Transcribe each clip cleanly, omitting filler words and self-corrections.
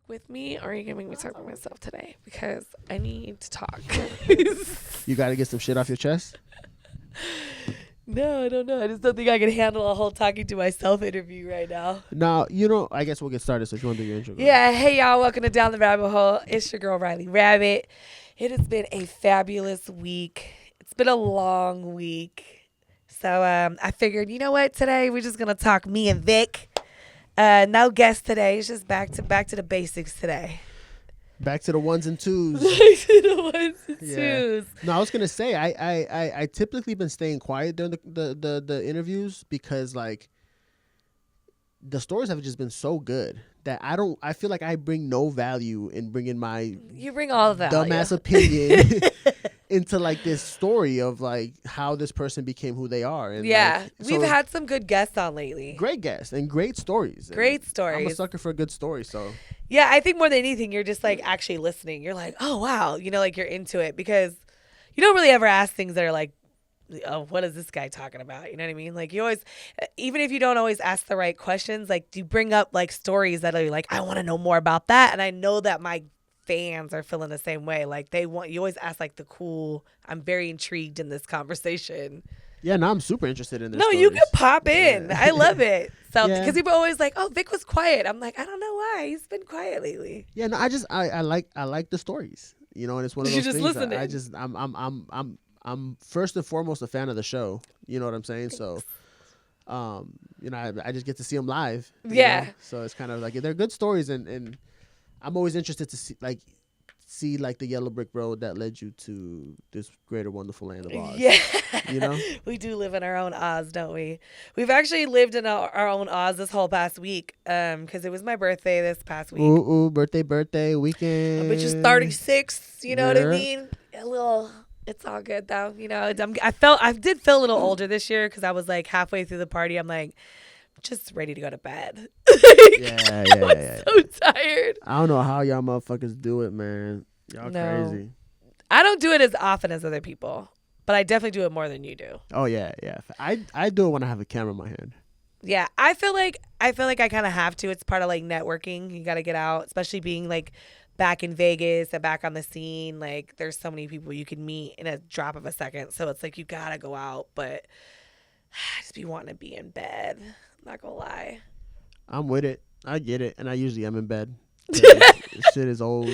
with me, or are you gonna make me talk with myself today? Because I need to talk. You got to get some shit off your chest? No, I don't know. I just don't think I can handle a whole talking to myself interview right now. No, I guess we'll get started. So if you want to do your intro. Yeah, hey y'all, welcome to Down the Rabbit Hole. It's your girl RyleeRabbit. It has been a fabulous week. It's been a long week. So I figured, you know what, today we're just gonna talk me and Vic. No guest today. It's just back to the basics today. Back to the ones and twos. Back to the ones and twos. No, I was gonna say I typically been staying quiet during the interviews because like the stories have just been so good that I feel like I bring no value in bringing my You bring all of that dumbass opinion into like this story of like how this person became who they are. And yeah, like, we've had some good guests on lately. Great guests and great stories. Great and stories. I'm a sucker for a good story, so. Yeah, I think more than anything, you're just like actually listening. You're like, oh wow, like you're into it because you don't really ever ask things that are like, oh, what is this guy talking about? You know what I mean? Like you always, even if you don't always ask the right questions, like you bring up like stories that are like, I want to know more about that, and I know that my fans are feeling the same way. Like you always ask like the cool. I'm very intrigued in this conversation. Yeah, no, I'm super interested in this. No, stories. you can pop in. Yeah. I love it. So yeah. Because people are always like, "Oh, Vic was quiet." I'm like, I don't know why. He's been quiet lately. Yeah, no, I like the stories. And it's one of those just things. Listening. I'm first and foremost a fan of the show. You know what I'm saying? So, I just get to see them live. Yeah. So it's kind of like they're good stories, and I'm always interested to see like the yellow brick road that led you to this greater wonderful land of Oz. Yeah. We do live in our own Oz, don't we? We've actually lived in our own Oz this whole past week because it was my birthday this past week. Ooh, birthday weekend. But just 36, you know what I mean? It's all good though. I did feel a little older this year because I was like halfway through the party. I'm like, just ready to go to bed. Yeah. So tired. I don't know how y'all motherfuckers do it, man. Y'all crazy. I don't do it as often as other people, but I definitely do it more than you do. Oh yeah. I do it when I have a camera in my hand. Yeah, I feel like I kind of have to. It's part of like networking. You got to get out, especially being like back in Vegas and back on the scene. Like there's so many people you can meet in a drop of a second. So it's like you got to go out, but I just be wanting to be in bed. Not gonna lie. I'm with it. I get it, and I usually am in bed. Shit is old.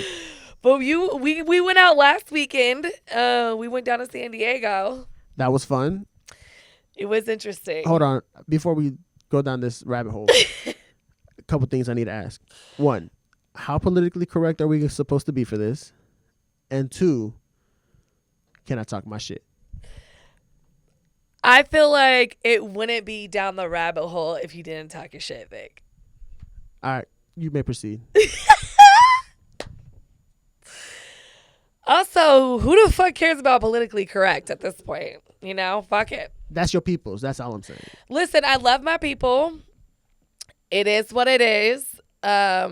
But we went out last weekend. We went down to San Diego. That was fun. It was interesting. Hold on, before we go down this rabbit hole, a couple things I need to ask. One, how politically correct are we supposed to be for this? And two, can I talk my shit? I feel like it wouldn't be down the rabbit hole if you didn't talk your shit, Vic. All right, you may proceed. Also, who the fuck cares about politically correct at this point? Fuck it. That's your peoples. That's all I'm saying. Listen, I love my people. It is what it is. A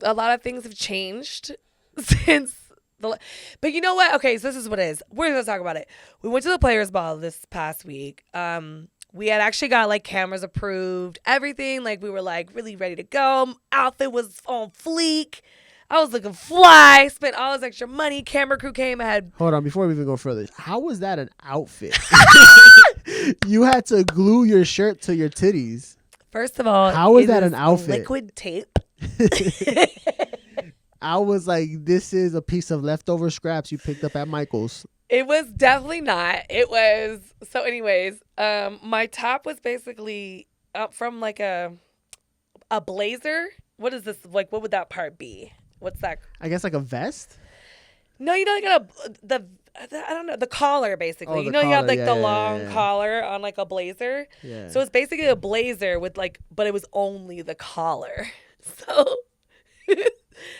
lot of things have changed since but you know what? Okay, so this is what it is. We're going to talk about it. We went to the Players Ball this past week. We had actually got like cameras approved, everything. Like we were like really ready to go. Outfit was on fleek. I was looking fly. Spent all this extra money. Camera crew came. Hold on, before we even go further, how was that an outfit? You had to glue your shirt to your titties. First of all, how was that an outfit? Liquid tape. I was like, this is a piece of leftover scraps you picked up at Michael's. It was definitely not. It was. So anyways, my top was basically up from like a blazer. What is this? Like, what would that part be? What's that? I guess like a vest? No, I don't know, the collar basically. Oh, you collar. have like the long collar on like a blazer. Yeah. So it's basically a blazer with like, but it was only the collar. So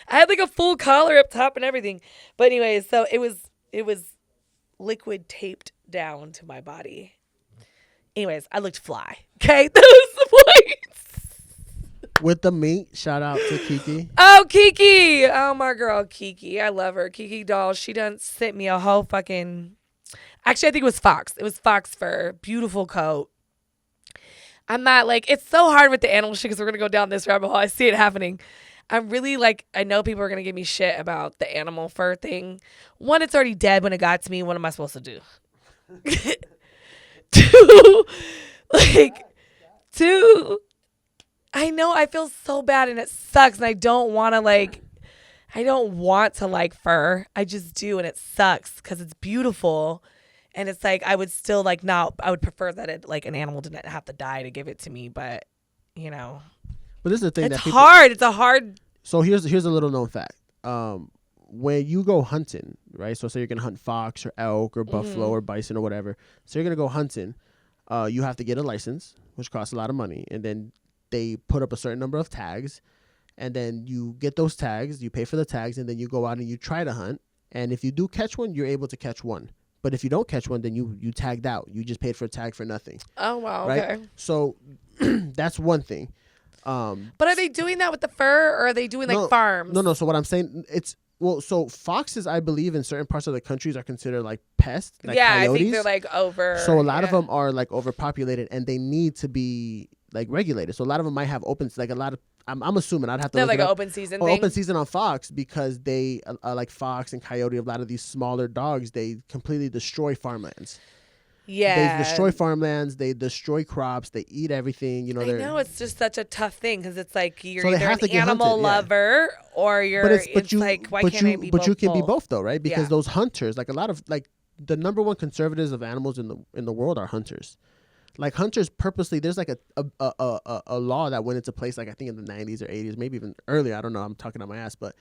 I had like a full collar up top and everything. But anyways, so it was liquid taped down to my body. Anyways, I looked fly. Okay, that was the point. With the mink, shout out to Kiki. Oh, Kiki. Oh, my girl, Kiki. I love her. Kiki doll. She done sent me a whole fucking... Actually, I think it was Fox. It was Fox fur. Beautiful coat. I'm not like... It's so hard with the animal shit because we're going to go down this rabbit hole. I see it happening. I'm really like, I know people are going to give me shit about the animal fur thing. One, it's already dead when it got to me. What am I supposed to do? Two, like, two, I know I feel so bad and it sucks. And I don't want to like fur. I just do. And it sucks because it's beautiful. And it's like, I would still like not, I would prefer that it like an animal didn't have to die to give it to me. But, you know. But this is the thing it's that people, hard. It's a hard. So here's a little known fact. When you go hunting, right? So say you're gonna hunt fox or elk or buffalo or bison or whatever. So you're gonna go hunting. You have to get a license, which costs a lot of money, and then they put up a certain number of tags, and then you get those tags. You pay for the tags, and then you go out and you try to hunt. And if you do catch one, you're able to catch one. But if you don't catch one, then you tagged out. You just paid for a tag for nothing. Oh wow. Right? Okay. So that's one thing. But are they doing that with the fur, or are they doing like farms? No. So what I'm saying, so foxes, I believe, in certain parts of the countries are considered like pests. Like coyotes. I think they're like over. So a lot of them are like overpopulated, and they need to be like regulated. So a lot of them might have open, like a lot of. I'm assuming I'd have to. They're look like it an up. open season. Open season on fox because they like fox and coyote. A lot of these smaller dogs, they completely destroy farmlands. Yeah. They destroy farmlands. They destroy crops. They eat everything. You know. I know it's just such a tough thing because it's like you're So they either have to an get animal hunted, yeah. lover or you're. But you like, why can't I be both? But you can be both though, right? Because Yeah. those hunters, like a lot of like the number one conservatives of animals in the world are hunters. Like hunters purposely, there's like a law that went into place, like I think in the 90s or 80s, maybe even earlier. I don't know. I'm talking on my ass, but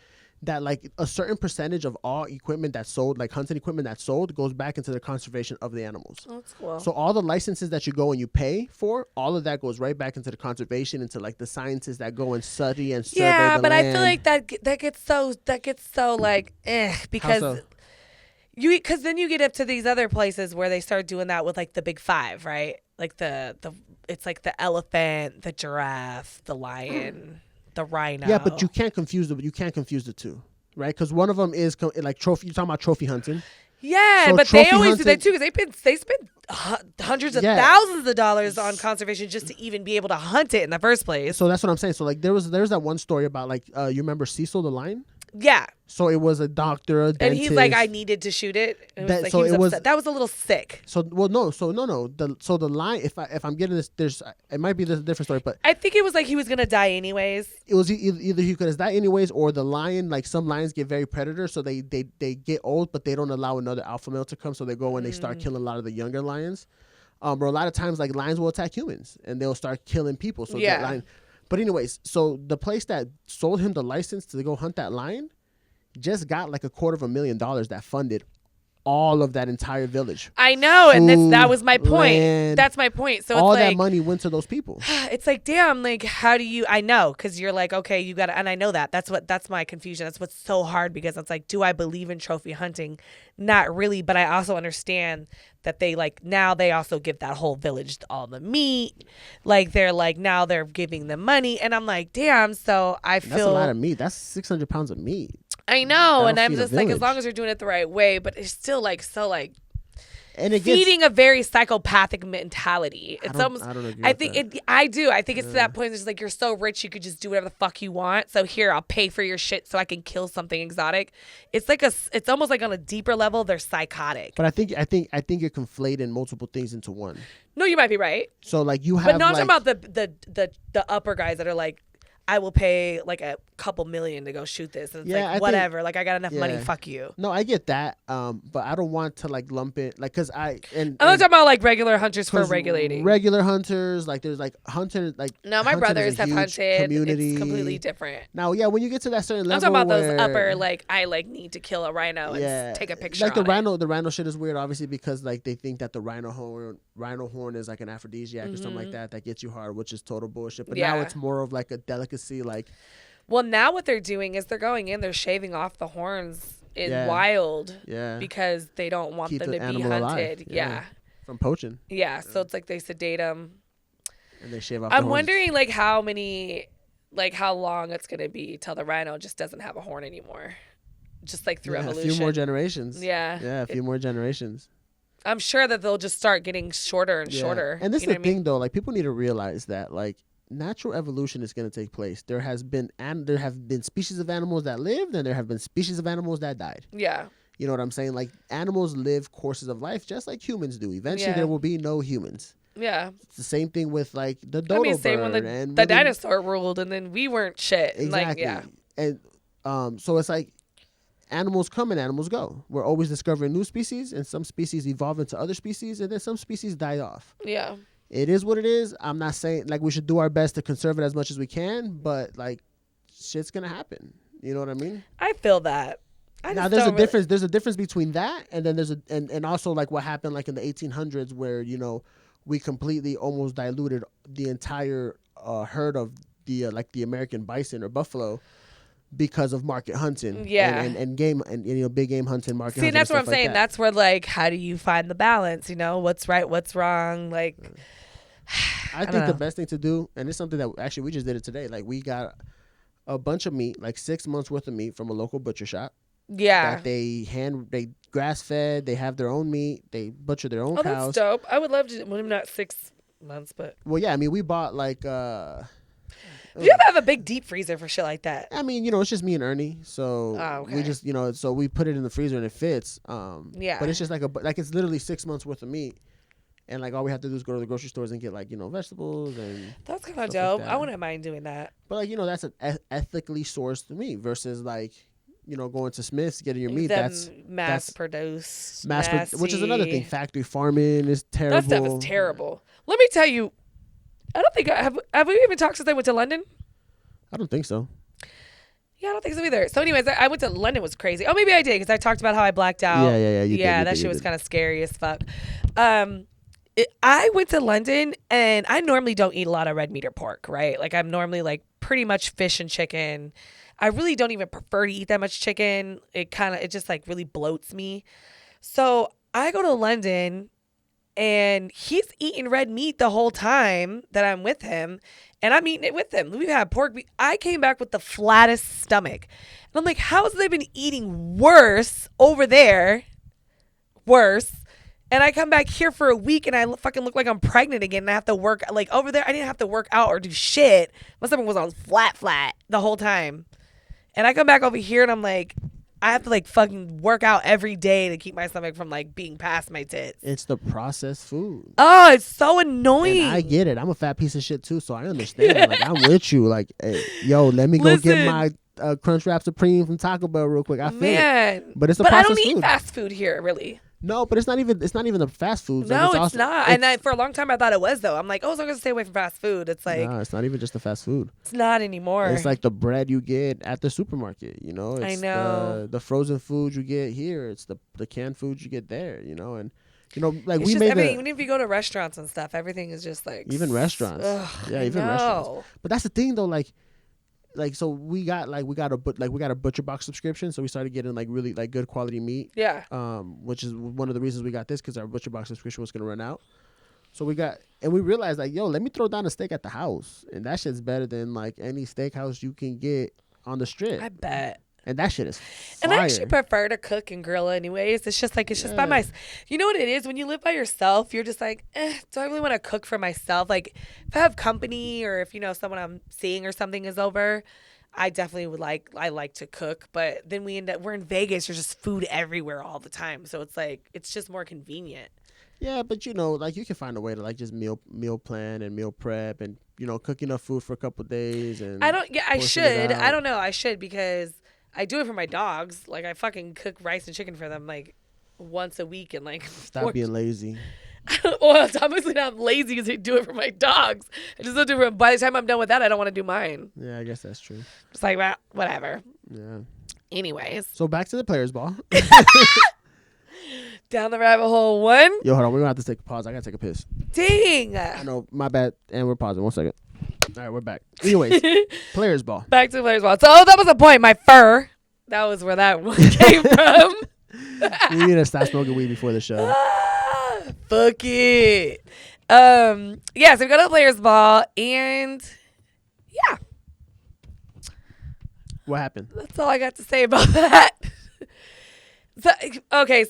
that like a certain percentage of all equipment that's sold, like hunting equipment that's sold, goes back into the conservation of the animals. Oh, that's cool. So all the licenses that you go and you pay for, all of that goes right back into the conservation, into like the scientists that go and study and survey the but land. I feel like that gets so like because. Because then you get up to these other places where they start doing that with like the big five, right? Like it's like the elephant, the giraffe, the lion, the rhino. Yeah, but you can't confuse the two, right? Because one of them is like trophy. You're talking about trophy hunting. Yeah, So but they trophy always do that hunting- too because they spend hundreds of thousands of dollars on conservation just to even be able to hunt it in the first place. So that's what I'm saying. So like there's that one story about like you remember Cecil the lion? Yeah. So it was a doctor, a dentist. And he's like, I needed to shoot it. And That- like, so he was it was- upset. That was a little sick. So no. The lion. If I'm getting this, it might be a different story, but I think it was like he was gonna die anyways. it was either he could have died anyways, or the lion, like some lions get very predator, so they get old, but they don't allow another alpha male to come, so they go and they start killing a lot of the younger lions. Or a lot of times like lions will attack humans and they'll start killing people. So that lion. But anyways, so the place that sold him the license to go hunt that lion just got like $250,000 that funded all of that entire village. I know, and Food, that was my point. land, That's my point. So all it's like, that money went to those people. it's like, damn, like, how do you? I know, because you're like, okay, you got to, and I know that. That's my confusion. That's what's so hard because it's like, do I believe in trophy hunting? Not really, but I also understand that they like now they also give that whole village all the meat. Like they're like now they're giving them money, and I'm like, damn. So I feel That's a lot of meat. That's 600 pounds of meat. I know, and I'm feed a just like, as village. long as you're doing it the right way, but it's still like so like And it feeding a very psychopathic mentality. It's don't- almost. I don't agree I with think that. it. I do. I think it's to that point. It's like you're so rich, you could just do whatever the fuck you want. So here, I'll pay for your shit so I can kill something exotic. It's like it's almost like on a deeper level, they're psychotic. But I think you're conflating multiple things into one. No, you might be right, So like you have, but no, I'm like, talking about the upper guys that are like, I will pay like a couple million to go shoot this. And it's Yeah, I like think- whatever. Like I got enough money. yeah. Fuck you. No, I get that. But I don't want to like lump it like because I'm not talking about like regular hunters for regulating. regular hunters. Like there's like hunters like No, my hunting is brothers a have huge hunted. community. It's completely different. Now, yeah, when you get to that certain I'm level, talking about those where- upper, like, I, like, need to kill a rhino and take a picture Like the on it. rhino shit is weird, obviously, because like they think that the rhino horn is like an aphrodisiac or something like that gets you hard, which is total bullshit. But now Yeah. it's more of like a delicacy, like Well, now what they're doing is they're going in, they're shaving off the horns in wild because they don't want keep them the to be animal hunted. alive. Yeah. From poaching, So it's like they sedate them. and they shave off. I'm the horns. wondering, like, how long it's going to be till the rhino just doesn't have a horn anymore. Just like through evolution. A few more generations. Yeah. Yeah, a few more generations. I'm sure that they'll just start getting shorter and shorter. And this is you know the what I mean? thing, though. Like, people need to realize that, like, natural evolution is going to take place. There have been species of animals that lived, and there have been species of animals that died. Yeah. You know what I'm saying? Like, animals live courses of life just like humans do. Eventually, Yeah. there will be no humans. Yeah. It's the same thing with like the Dolo same bird when the dinosaur ruled, and then we weren't shit. Exactly. Like, yeah. And so it's like animals come and animals go. We're always discovering new species, and some species evolve into other species, and then some species die off. Yeah. It is what it is. I'm not saying like we should do our best to conserve it as much as we can, but like shit's gonna happen. You know what I mean? I feel that. Now there's a difference. There's a difference between that and then there's and also like what happened like in the 1800s where we completely almost diluted the entire herd of the like the American bison or buffalo because of market hunting. Yeah. And game and big game hunting, market hunting. See, that's what I'm saying. Like that's where like how do you find the balance? What's right, what's wrong? Like I think the best thing to do, and it's something that actually we just did it today. Like we got a bunch of meat, like 6 months worth of meat from a local butcher shop. Yeah. That they grass fed. They have their own meat. They butcher their own cows. That's dope. I would love to. Well, not 6 months, but. Well, yeah. I mean, we bought like. You have to have a big deep freezer for shit like that. I mean, it's just me and Ernie, so we just, so we put it in the freezer and it fits. Yeah. But it's just like it's literally 6 months worth of meat, and like all we have to do is go to the grocery stores and get like vegetables and. That's kind of dope. Like I wouldn't mind doing that. But like that's an ethically sourced meat versus like. Going to Smith's, getting your meat, that's produced, which is another thing. Factory farming is terrible. That stuff is terrible. Let me tell you, I don't think have we even talked since I went to London? I don't think so. Yeah, I don't think so either. So anyways, I went to London. It was crazy. Oh, maybe I did because I talked about how I blacked out. Yeah. That shit was kind of scary as fuck. I went to London and I normally don't eat a lot of red meat or pork, right? Like I'm normally like pretty much fish and chicken. I really don't even prefer to eat that much chicken. It just like really bloats me. So I go to London and he's eating red meat the whole time that I'm with him and I'm eating it with him. We've had pork. I came back with the flattest stomach. And I'm like, how has they been eating worse over there? Worse. And I come back here for a week and I fucking look like I'm pregnant again and I have to work. Like over there, I didn't have to work out or do shit. My stomach was on flat the whole time. And I come back over here and I'm like, I have to like fucking work out every day to keep my stomach from like being past my tits. It's the processed food. Oh, it's so annoying. And I get it. I'm a fat piece of shit too, so I understand. Like I'm with you. Like, hey, yo, let me go get my Crunchwrap Supreme from Taco Bell real quick. I feel it. But it's I don't eat fast food here, really. No, but it's not even the fast foods. No, it's not. And for a long time I thought it was though. I'm like, as long as I stay away from fast food. It's like it's not even just the fast food. It's not anymore. It's like the bread you get at the supermarket, It's I know. the frozen food you get here. It's the canned food you get there, and like it's we just made even if you go to restaurants and stuff, everything is just like even restaurants. Restaurants. But that's the thing though, like so we got a butcher box subscription, so we started getting like really like good quality meat. Yeah. Which is one of the reasons we got this because our butcher box subscription was gonna run out. So we realized like, yo, let me throw down a steak at the house, and that shit's better than like any steakhouse you can get on the strip. I bet. And that shit is fire. And I actually prefer to cook and grill anyways. It's just by myself. You know what it is? When you live by yourself, you're just like, do I really want to cook for myself? Like if I have company or if, someone I'm seeing or something is over, I definitely I like to cook. But then we're in Vegas. There's just food everywhere all the time. So it's like, it's just more convenient. Yeah, but like you can find a way to like just meal plan and meal prep and, cook enough food for a couple of days. And I should. I don't know. I should because I do it for my dogs. Like I fucking cook rice and chicken for them like once a week and like stop being lazy. Well, it's obviously not lazy because I do it for my dogs. I just don't do it. By the time I'm done with that, I don't want to do mine. Yeah, I guess that's true. Just like, well, whatever. Yeah. Anyways. So back to the players ball. Down the rabbit hole one. Yo, hold on. We're going to have to take a pause. I got to take a piss. Dang. I know. My bad. And we're pausing. 1 second. All right, we're back. Anyways, players ball. Back to the players ball. So that was the point. My fur. That was where that one came from. We need to stop smoking weed before the show. Fuck it. So we got a players ball and yeah. What happened? That's all I got to say about that.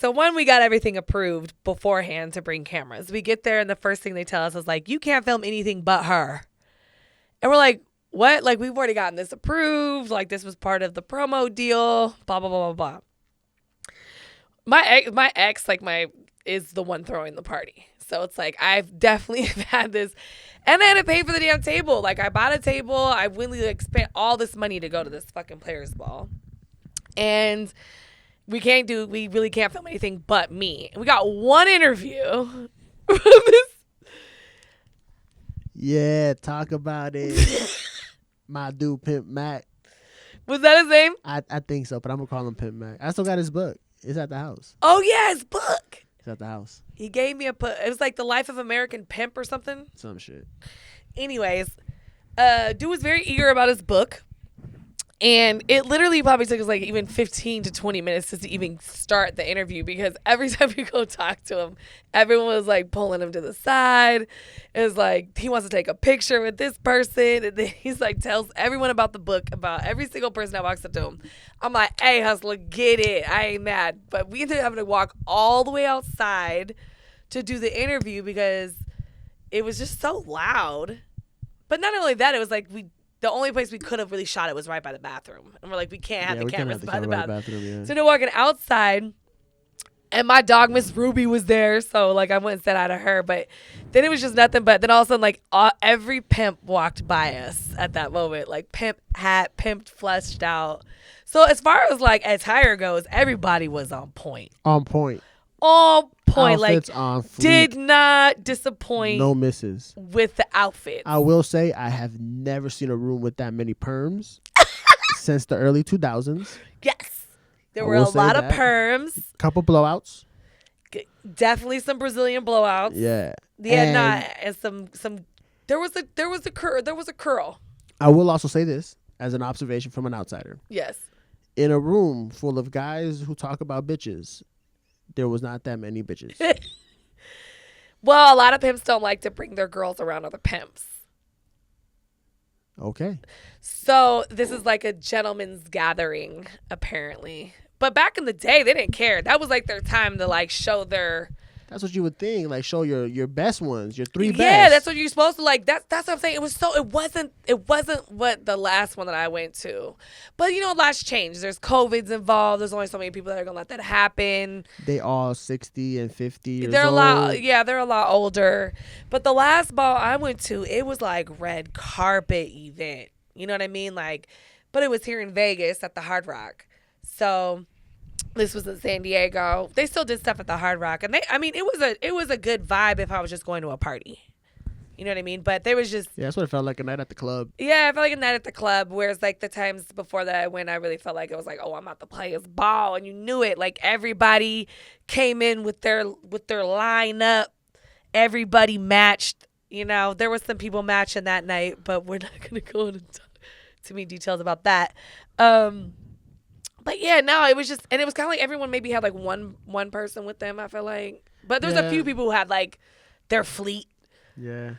So one, we got everything approved beforehand to bring cameras. We get there and the first thing they tell us is like, you can't film anything but her. And we're like, what? Like, we've already gotten this approved. Like, this was part of the promo deal. Blah, blah, blah, blah, blah. My ex, like, is the one throwing the party. So it's like, I've definitely had this. And I had to pay for the damn table. Like, I bought a table. I really, like, spent all this money to go to this fucking players ball. And we really can't film anything but me. And we got one interview. Yeah, talk about it. My dude, Pimp Mac. Was that his name? I think so, but I'm going to call him Pimp Mac. I still got his book. It's at the house. Oh, yeah, his book. It's at the house. He gave me it was like The Life of American Pimp or something. Some shit. Anyways, dude was very eager about his book. And it literally probably took us like even 15 to 20 minutes to even start the interview, because every time we go talk to him, everyone was like pulling him to the side. It was like, he wants to take a picture with this person. And then he's like, tells everyone about the book, about every single person that walks up to him. I'm like, hey, hustler, get it. I ain't mad. But we ended up having to walk all the way outside to do the interview because it was just so loud. But not only that, it was like the only place we could have really shot it was right by the bathroom. And we're like, we can't have the cameras by the bathroom. Yeah. So they're walking outside, and my dog, Miss Ruby, was there. So, like, I went and said hi to her. But then it was just nothing but, then all of a sudden, like, every pimp walked by us at that moment. Like, pimp hat, pimped, fleshed out. So, as far as, like, attire goes, everybody was on point. On point. On point. Outfits like, on fleek. Did not disappoint. No misses. With the outfits. I will say I have never seen a room with that many perms since the early 2000s. Yes. There were a lot of perms. Couple blowouts. Definitely some Brazilian blowouts. Yeah. Yeah, and some there was a curl. I will also say this as an observation from an outsider. Yes. In a room full of guys who talk about bitches, there was not that many bitches. Well, a lot of pimps don't like to bring their girls around other pimps. Okay. So this is like a gentleman's gathering, apparently. But back in the day, they didn't care. That was like their time to like show their. That's what you would think. Like show your best ones, your three best. Yeah, that's what you're supposed to like. That's what I'm saying. It wasn't what the last one that I went to. But you know, a lot's changed. There's COVID's involved. There's only so many people that are gonna let that happen. They all 60 and 50 years they're old. They're a lot older. But the last ball I went to, it was like red carpet event. You know what I mean? Like, but it was here in Vegas at the Hard Rock. So this was in San Diego. They still did stuff at the Hard Rock, and it was a good vibe if I was just going to a party. You know what I mean? But there was just that's what it felt like, a night at the club. Yeah, I felt like a night at the club. Whereas like the times before that I went, I really felt like it was like, oh, I'm about to play his ball, and you knew it. Like everybody came in with their lineup. Everybody matched. You know, there was some people matching that night, but we're not gonna go into too many details about that. But yeah, no, it was just, and it was kind of like everyone maybe had like one person with them, I feel like. But there's a few people who had like their fleet. Yeah.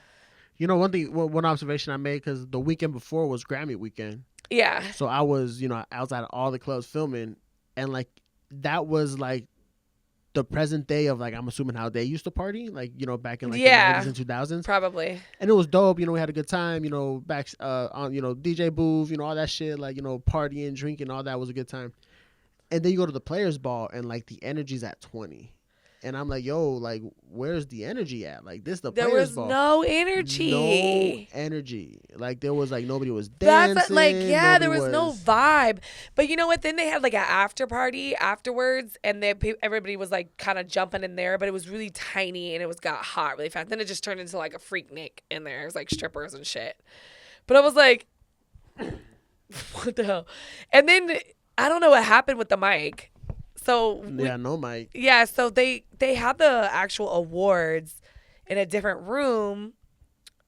You know, one observation I made, because the weekend before was Grammy weekend. Yeah. So I was, outside of all the clubs filming, and like that was like the present day of like, I'm assuming how they used to party, like, back in like the 90s and 2000s. Probably. And it was dope, we had a good time, back on, DJ booth, all that shit, like, partying, drinking, all that was a good time. And then you go to the players ball and like the energy's at 20. And I'm like, yo, like, where's the energy at? Like, this the players ball. There was no energy. No energy. Like, there was like nobody was dancing. That's like, yeah, there was no vibe. But you know what? Then they had like an after party afterwards, and everybody was like kind of jumping in there, but it was really tiny and got hot really fast. Then it just turned into like a Freaknik in there. It was like strippers and shit. But I was like, what the hell? And then I don't know what happened with the mic. So no mic. Yeah, so they had the actual awards in a different room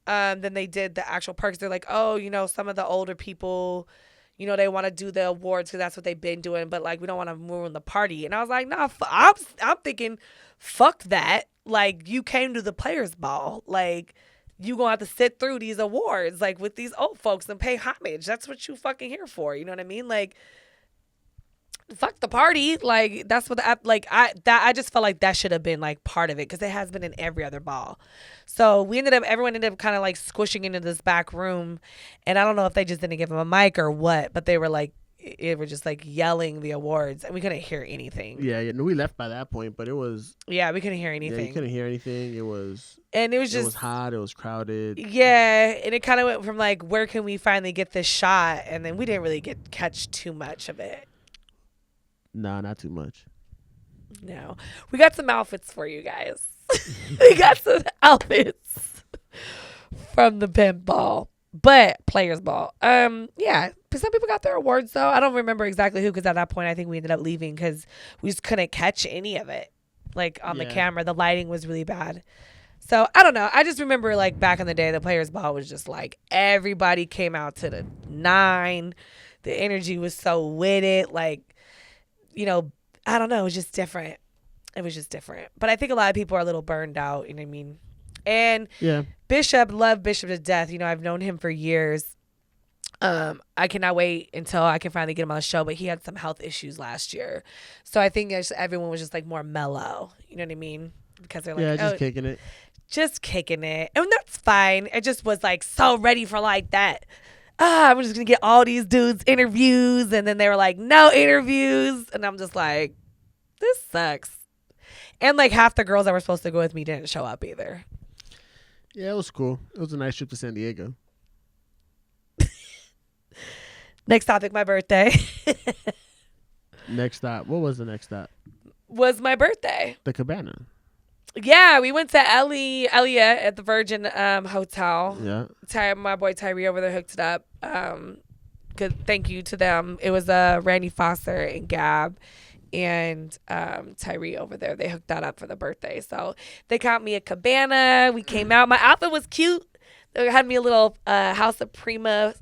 than they did the actual parks. They're like, oh, some of the older people, they want to do the awards because that's what they've been doing, but like we don't want to ruin the party. And I was like, nah, I'm thinking, fuck that. Like, you came to the players ball, like you gonna have to sit through these awards like with these old folks and pay homage. That's what you fucking here for. You know what I mean? Like, fuck the party. Like, that's what I just felt like that should have been like part of it, because it has been in every other ball. So everyone ended up kind of like squishing into this back room, and I don't know if they just didn't give him a mic or what, but they were like, it were just like yelling the awards, and we couldn't hear anything. Yeah, we left by that point, but it was. Yeah, we couldn't hear anything. Yeah, you couldn't hear anything. It was hot. It was crowded. Yeah, and it kind of went from like, where can we finally get this shot, and then we didn't really catch too much of it. Nah, not too much. No, we got some outfits for you guys. We got some outfits from the pimp ball. But players ball. Yeah. But some people got their awards though. I don't remember exactly who, because at that point I think we ended up leaving because we just couldn't catch any of it. Like on the camera. The lighting was really bad. So I don't know. I just remember like back in the day, the players ball was just like everybody came out to the 9. The energy was so with it. Like, you know, I don't know. It was just different. But I think a lot of people are a little burned out. You know what I mean? And yeah. Bishop, love Bishop to death. You know, I've known him for years. I cannot wait until I can finally get him on the show, but he had some health issues last year. So I think everyone was just like more mellow. You know what I mean? Because they're like, just kicking it. Just kicking it. And that's fine. It just was like so ready for like that. I'm just going to get all these dudes interviews. And then they were like, no interviews. And I'm just like, this sucks. And like half the girls that were supposed to go with me didn't show up either. Yeah, it was cool. It was a nice trip to San Diego. Next topic, my birthday. Next stop. What was the next stop? Was my birthday. The Cabana. Yeah, we went to Elliot at the Virgin Hotel. Yeah. My boy Tyree over there hooked it up. Good, thank you to them. It was Randy Foster and Gab and Tyree over there. They hooked that up for the birthday. So they got me a cabana. We came out. My outfit was cute. They had me a little House of Prima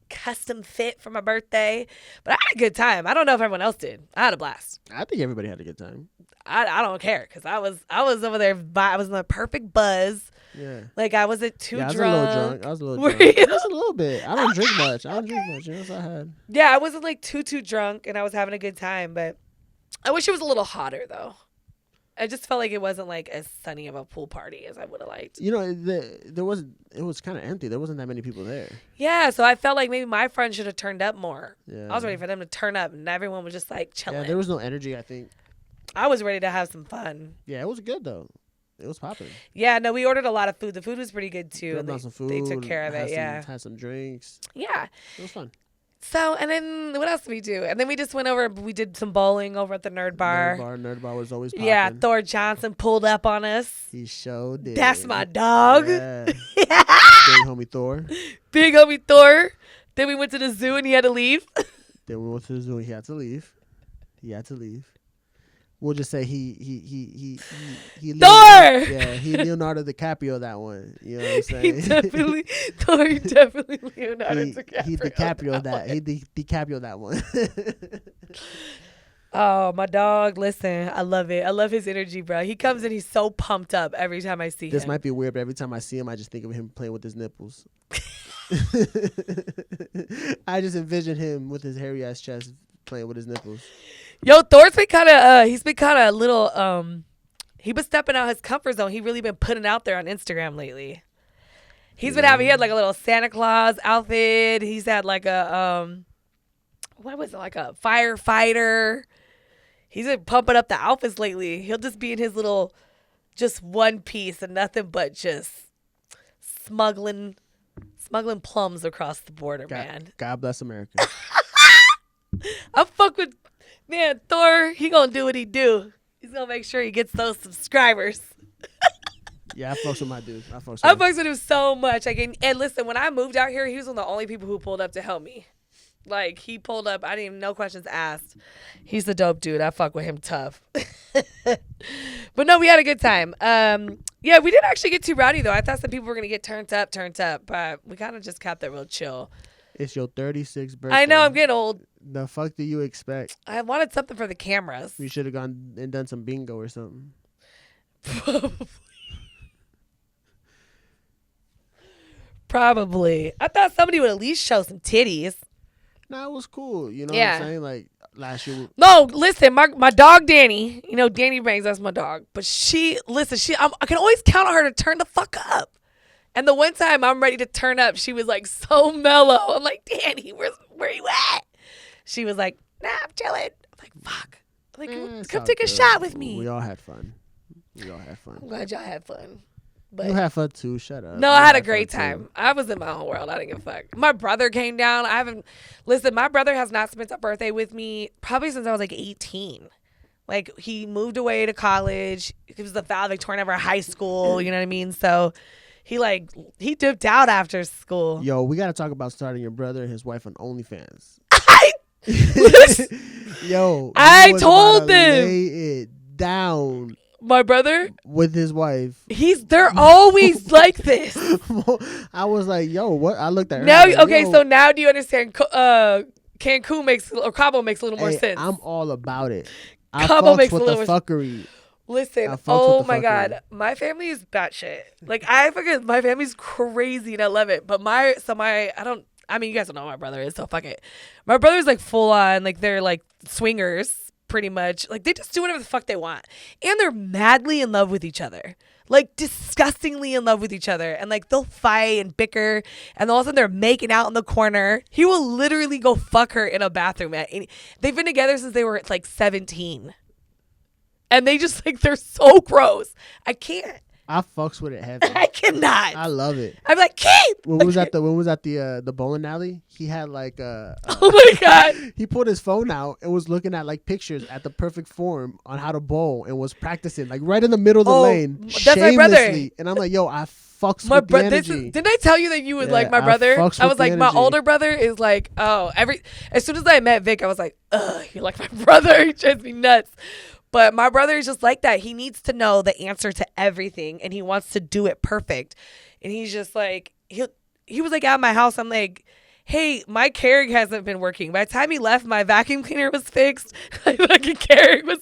custom fit for my birthday. But I had a good time. I don't know if everyone else did. I had a blast. I think everybody had a good time. I don't care, because I was over there. I was in the perfect buzz. Yeah. Like, I wasn't too drunk. I was a little drunk. Just a little bit. I don't drink much. You know what I had. Yeah, I wasn't like too drunk, and I was having a good time. But I wish it was a little hotter though. I just felt like it wasn't like as sunny of a pool party as I would have liked. You know, it was kind of empty. There wasn't that many people there. Yeah, so I felt like maybe my friends should have turned up more. Yeah. I was ready for them to turn up, and everyone was just like chilling. Yeah, there was no energy, I think. I was ready to have some fun. Yeah, it was good though. It was popping. Yeah, no, we ordered a lot of food. The food was pretty good too. And some food. They took care of it. Had some drinks. Yeah. It was fun. So, and then what else did we do? And then we just went over, we did some bowling over at the Nerd Bar. Nerd Bar was always popping. Yeah, Thor Johnson pulled up on us. He showed it. That's my dog. Yeah. Big homie Thor. Big homie Thor. Then we went to the zoo and he had to leave. He had to leave. We'll just say he Thor! Yeah, he Leonardo DiCaprio that one. You know what I'm saying? Thor definitely Leonardo DiCaprio. He DiCaprio that. He DiCaprio that one. Oh, my dog, listen, I love it. I love his energy, bro. He comes in, he's so pumped up every time I see him. This might be weird, but every time I see him, I just think of him playing with his nipples. I just envision him with his hairy ass chest playing with his nipples. Yo, Thor's been kind of, he's been kind of a little, he been stepping out his comfort zone. He really been putting out there on Instagram lately. He had like a little Santa Claus outfit. He's had like a, what was it, like a firefighter. He's been pumping up the outfits lately. He'll just be in his little, just one piece and nothing but just smuggling plums across the border, man. God bless America. I fuck with, man, Thor, he gonna do what he do. He's gonna make sure he gets those subscribers. Yeah, I fucks with my dude. I fucks with him so much. And listen, when I moved out here, he was one of the only people who pulled up to help me. Like, he pulled up, I didn't even, no questions asked. He's the dope dude. I fuck with him tough. But no, we had a good time. Yeah, we didn't actually get too rowdy though. I thought some people were gonna get turned up, but we kind of just kept it real chill. It's your 36th birthday. I know, I'm getting old. The fuck do you expect? I wanted something for the cameras. We should have gone and done some bingo or something. Probably. I thought somebody would at least show some titties. Nah, it was cool. You know Yeah. what I'm saying? Like last year. No, listen, my dog Danny. You know, Danny Bangs, that's my dog. But I can always count on her to turn the fuck up. And the one time I'm ready to turn up, she was like so mellow. I'm like, Danny, where you at? She was like, nah, I'm chilling. I'm like, fuck. I'm like, come take a shot with me. We all had fun. I'm glad y'all had fun. But you had fun too. Shut up. No, I had a great time. I was in my own world. I didn't give a fuck. My brother came down. My brother has not spent a birthday with me probably since I was like 18. Like, he moved away to college. He was the valedictorian of our high school. You know what I mean? So he dipped out after school. Yo, we got to talk about starting your brother and his wife on OnlyFans. Yo, I told them. Lay it down. My brother with his wife. They're always like this. I was like, yo, what? I looked at her. Now, like, okay, so now do you understand? Cancun Cabo makes a little more sense. I'm all about it. Cabo makes a little more fuckery. Listen, oh my God, my family is batshit. Like, my family's crazy and I love it. But you guys don't know what my brother is, so fuck it. My brother's like full on, like they're like swingers. Pretty much. Like, they just do whatever the fuck they want. And they're madly in love with each other. Like, disgustingly in love with each other. And, like, they'll fight and bicker. And all of a sudden, they're making out in the corner. He will literally go fuck her in a bathroom. They've been together since they were, like, 17. And they just, like, they're so gross. I can't. I fucks with it heavy. I cannot. I love it. I'm like, keep. When we was at the bowling alley, he had like oh my God. He pulled his phone out and was looking at like pictures at the perfect form on how to bowl and was practicing like right in the middle of the lane. That's my brother. And I'm like, yo, I fucks with the energy. Didn't I tell you that you would like my brother? I was like, my older brother is like, as soon as I met Vic, I was like, ugh, you're like my brother. He drives me nuts. But my brother is just like that. He needs to know the answer to everything, and he wants to do it perfect. And he's just like, he was like at my house. I'm like, hey, my Keurig hasn't been working. By the time he left, my vacuum cleaner was fixed. My fucking Keurig was.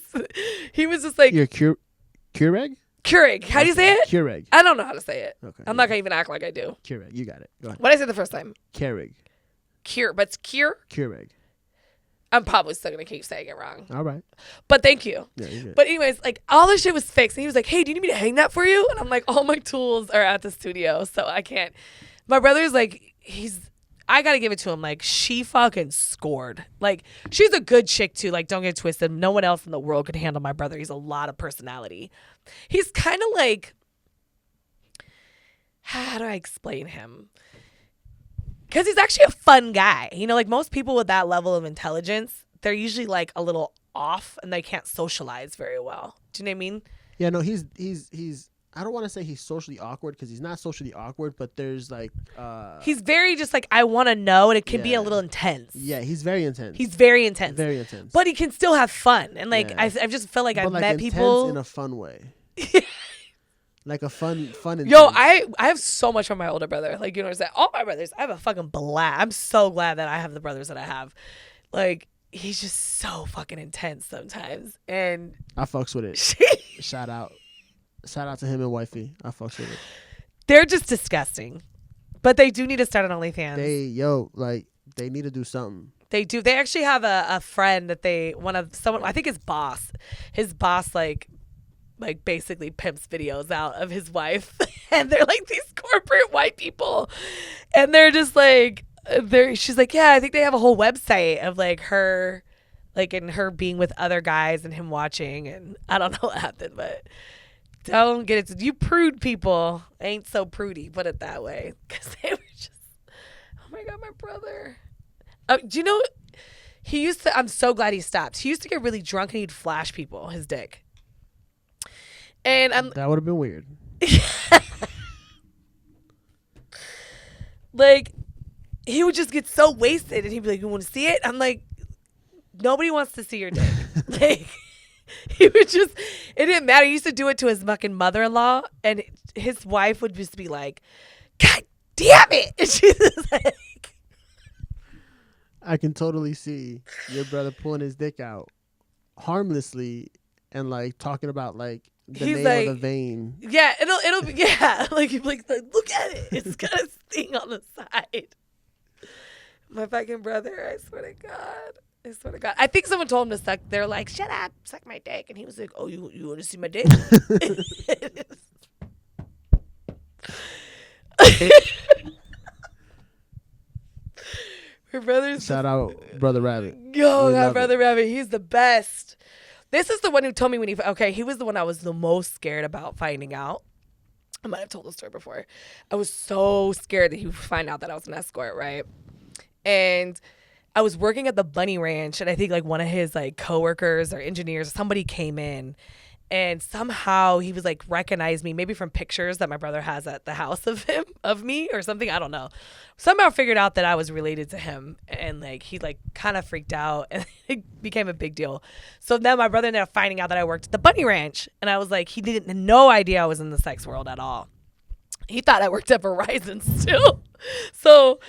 He was just like, your Keurig? Keurig. How do you say it? Keurig. I don't know how to say it. Okay. I'm not gonna even act like I do. Keurig. You got it. Go ahead. What did I say the first time? Keurig. But it's Keurig. I'm probably still going to keep saying it wrong. All right. But thank you. Yeah, you're good. But anyways, like, all this shit was fixed. And he was like, hey, do you need me to hang that for you? And I'm like, all my tools are at the studio, so I can't. My brother's like, I got to give it to him. Like, she fucking scored. Like, she's a good chick, too. Like, don't get it twisted. No one else in the world could handle my brother. He's a lot of personality. He's kind of like, how do I explain him? Because he's actually a fun guy. You know, like most people with that level of intelligence, they're usually like a little off and they can't socialize very well. Do you know what I mean? Yeah, no, he's I don't want to say he's socially awkward because he's not socially awkward, but there's like he's very just like, I want to know, and it can be a little intense. Yeah, he's very intense. He's very intense. Very intense. But he can still have fun. And like I've just felt like I've met people in a fun way. Like a fun. Yo, I have so much from my older brother. Like, you know what I'm saying? All my brothers, I have a fucking blast. I'm so glad that I have the brothers that I have. Like, he's just so fucking intense sometimes. And I fucks with it. Shout out to him and wifey. I fucks with it. They're just disgusting. But they do need to start an OnlyFans. They need to do something. They do. They actually have a friend that I think his boss like basically pimps videos out of his wife. And they're like these corporate white people. And they're just like, she's like, yeah, I think they have a whole website of like her, like, and her being with other guys and him watching. And I don't know what happened, but don't get it. You prude people ain't so prudy, put it that way. Because they were just, oh my God, my brother. Do you know, I'm so glad he stopped. He used to get really drunk and he'd flash people, his dick. And that would have been weird. Like, he would just get so wasted and he'd be like, you want to see it? I'm like, nobody wants to see your dick. Like, he would just, it didn't matter. He used to do it to his fucking mother-in-law, and his wife would just be like, God damn it. And she's just like, I can totally see your brother pulling his dick out harmlessly and like talking about like the he's name like, of the vein. Yeah, it'll be, yeah. Like, he'd be like, look at it. It's got a sting on the side. My fucking brother, I swear to God. I swear to God. I think someone told him to suck. They're like, shut up, suck my dick. And he was like, oh, you want to see my dick? Her brother's Shout out Brother Rabbit. Yo, that Brother Rabbit, he's the best. This is the one who told me he was the one I was the most scared about finding out. I might have told the story before. I was so scared that he would find out that I was an escort, right? And I was working at the bunny ranch, and I think like one of his like coworkers or engineers, somebody came in, and somehow he was like recognized me, maybe from pictures that my brother has at the house of me or something. I don't know. Somehow figured out that I was related to him, and like he like kind of freaked out, and it became a big deal. So then my brother ended up finding out that I worked at the bunny ranch, and I was like, he didn't no idea I was in the sex world at all. He thought I worked at Verizon still. So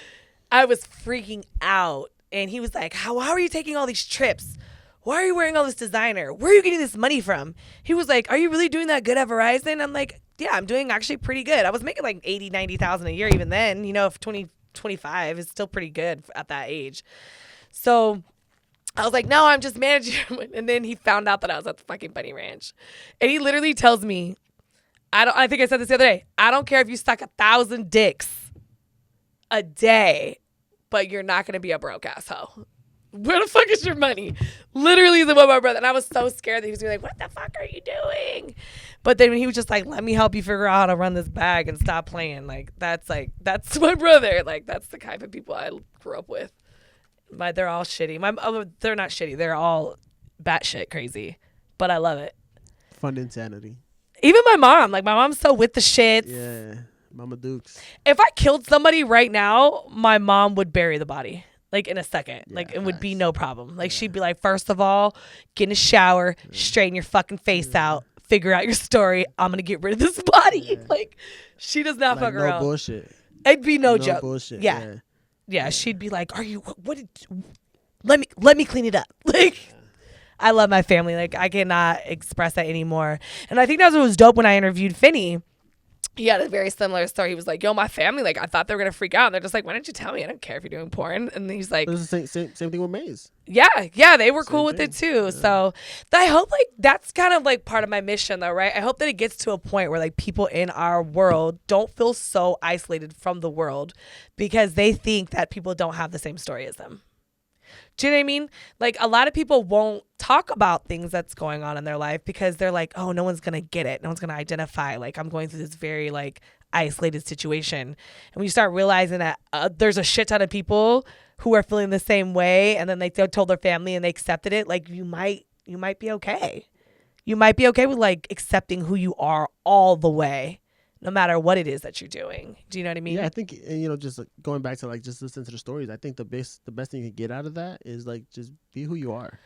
I was freaking out. And he was like, how are you taking all these trips? Why are you wearing all this designer? Where are you getting this money from? He was like, are you really doing that good at Verizon? I'm like, yeah, I'm doing actually pretty good. I was making like 80, 90,000 a year even then. You know, if 25 is still pretty good at that age. So I was like, no, I'm just managing. And then he found out that I was at the fucking bunny ranch. And he literally tells me, I think I said this the other day, I don't care if you suck 1,000 dicks a day, but you're not going to be a broke asshole. Where the fuck is your money? Literally the one my brother. And I was so scared that he was going to be like, what the fuck are you doing? But then when he was just like, let me help you figure out how to run this bag and stop playing. That's my brother. Like, that's the kind of people I grew up with. But they're all shitty. They're not shitty. They're all batshit crazy. But I love it. Fun insanity. Even my mom's so with the shits. Yeah. Mama Dukes. If I killed somebody right now, my mom would bury the body like in a second. Yeah, like it would be no problem. Like she'd be like, first of all, get in a shower, straighten your fucking face out, figure out your story. I'm gonna get rid of this body. Yeah. Like she does not fuck around. No bullshit. It'd be no joke. Bullshit. Yeah. She'd be like, let me clean it up. Like. I love my family. Like I cannot express that anymore. And I think that's what was dope when I interviewed Finney. He had a very similar story. He was like, yo, my family, like, I thought they were going to freak out. And they're just like, why didn't you tell me? I don't care if you're doing porn. And he's like, it's the same thing with Maze. Yeah, they were cool with it too. Yeah. So I hope like that's kind of like part of my mission though, right? I hope that it gets to a point where like people in our world don't feel so isolated from the world because they think that people don't have the same story as them. Do you know what I mean? Like a lot of people won't talk about things that's going on in their life because they're like, oh, no one's going to get it. No one's going to identify. Like I'm going through this very like isolated situation. And when you start realizing that there's a shit ton of people who are feeling the same way and then they told their family and they accepted it, like you might be okay. You might be okay with like accepting who you are all the way. No matter what it is that you're doing. Do you know what I mean? Yeah, I think, just like going back to like just listen to the stories, I think the best thing you can get out of that is like just be who you are.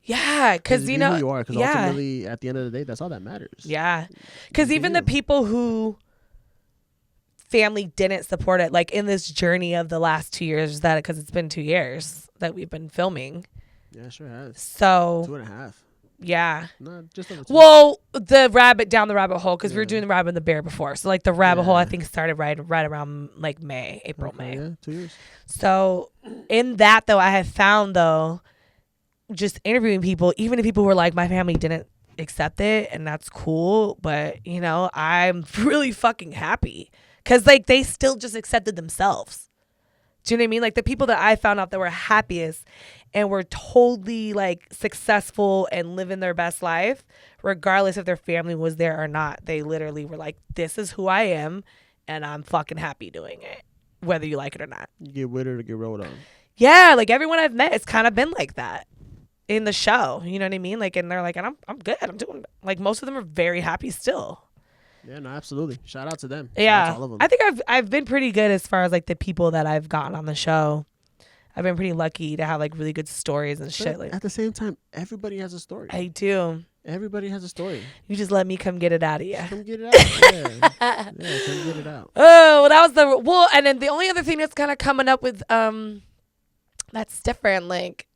Yeah, because who you are, because ultimately at the end of the day, that's all that matters. Yeah, because even the people who family didn't support it, like in this journey of the last 2 years, because it's been 2 years that we've been filming. Yeah, sure has. So 2.5. Yeah. No, just over 2. Well, the rabbit down the rabbit hole because we were doing the rabbit and the bear before. So like the rabbit hole I think started right around like April, May. Yeah, 2 years. So in that though, I have found though, just interviewing people, even if people were like, my family didn't accept it and that's cool, but I'm really fucking happy because like they still just accepted themselves. Do you know what I mean? Like the people that I found out that were happiest and were totally like successful and living their best life, regardless if their family was there or not. They literally were like, this is who I am and I'm fucking happy doing it, whether you like it or not. You get with it or get rolled on. Yeah, like everyone I've met, it's kind of been like that in the show. You know what I mean? Like, and they're like, and I'm good. I'm doing, like most of them are very happy still. Yeah, no, absolutely. Shout out to them. Yeah, to all of them. I think I've been pretty good as far as like the people that I've gotten on the show. I've been pretty lucky to have like really good stories and shit. Like at the same time, everybody has a story. I do. Everybody has a story. You just let me come get it out of you. Come get it out. Yeah, come get it out. Oh, well, that was and then the only other thing that's kind of coming up with that's different. Like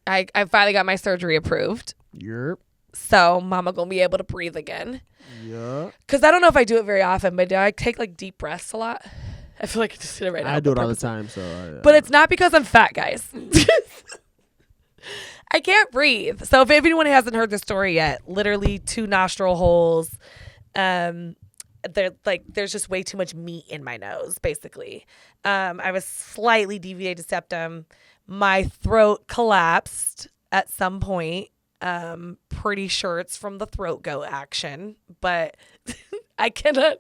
I finally got my surgery approved. Yep. So mama gonna be able to breathe again. Yeah. Because I don't know if I do it very often, but do I take like deep breaths a lot? I feel like I just did it right now. I do it all the time. So. But it's not because I'm fat, guys. I can't breathe. So if anyone hasn't heard the story yet, literally 2 nostril holes. There's just way too much meat in my nose, basically. I have a slightly deviated septum. My throat collapsed at some point. Pretty sure it's from the throat goat action, but I cannot.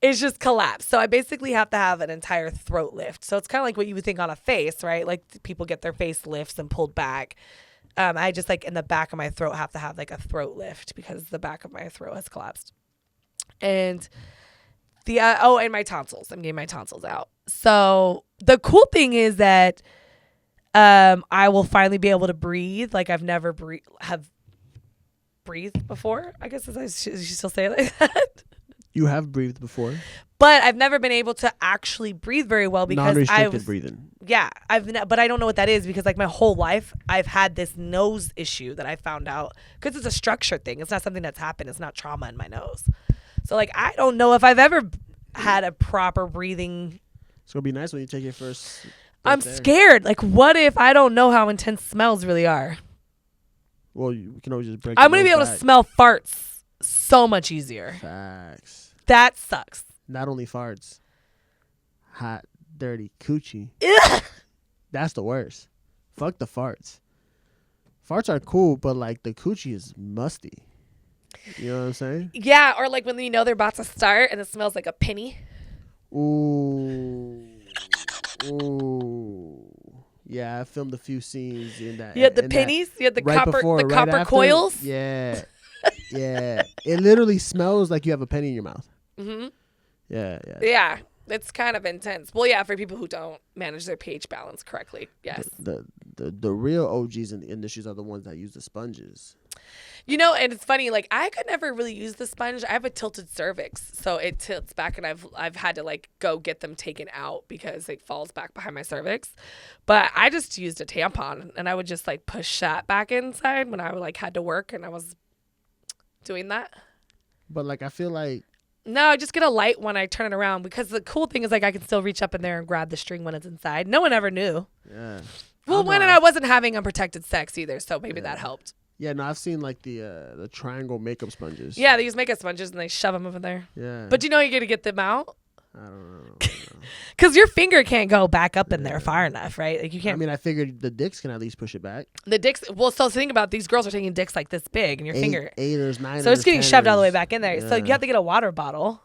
It's just collapsed. So I basically have to have an entire throat lift. So it's kind of like what you would think on a face, right? Like people get their face lifts and pulled back. I just like in the back of my throat have to have like a throat lift because the back of my throat has collapsed. And and my tonsils. I'm getting my tonsils out. So the cool thing is that I will finally be able to breathe like I've never have breathed before. I guess should you still say it like that? You have breathed before, but I've never been able to actually breathe very well because non-restricted breathing. Yeah, but I don't know what that is because like my whole life I've had this nose issue that I found out because it's a structure thing. It's not something that's happened. It's not trauma in my nose. So like I don't know if I've ever had a proper breathing. It's gonna be nice when you take your first. I'm scared. Like, what if I don't know how intense smells really are? Well, you can always just break. I'm gonna be able to smell farts so much easier. Facts. That sucks. Not only farts, hot, dirty coochie. That's the worst. Fuck the farts. Farts are cool, but like the coochie is musty. You know what I'm saying? Yeah, or like when they're about to start and it smells like a penny. Ooh. Yeah, I filmed a few scenes in that. You had the pennies? You had the right copper coils? Yeah. Yeah. It literally smells like you have a penny in your mouth. Mm-hmm. Yeah. Yeah. It's kind of intense. Well, yeah, for people who don't manage their pH balance correctly. Yes. The real OGs in the industries are the ones that use the sponges. You know, and it's funny, like I could never really use the sponge. I have a tilted cervix, so it tilts back and I've had to like go get them taken out because it falls back behind my cervix. But I just used a tampon and I would just like push that back inside when I like had to work and I was doing that. But like I feel like no, I just get a light when I turn it around because the cool thing is like I can still reach up in there and grab the string when it's inside. No one ever knew. Yeah. Well, I wasn't having unprotected sex either, so maybe that helped. Yeah, no, I've seen like the triangle makeup sponges. Yeah, they use makeup sponges and they shove them over there. Yeah. But you know you're going to get them out? I don't know. Because your finger can't go back up in there far enough, right? Like you can't. I mean, I figured the dicks can at least push it back. The dicks. Well, so think about it, these girls are taking dicks like this big in your finger. 8ers, 9ers. So it's getting shoved all the way back in there. Yeah. So you have to get a water bottle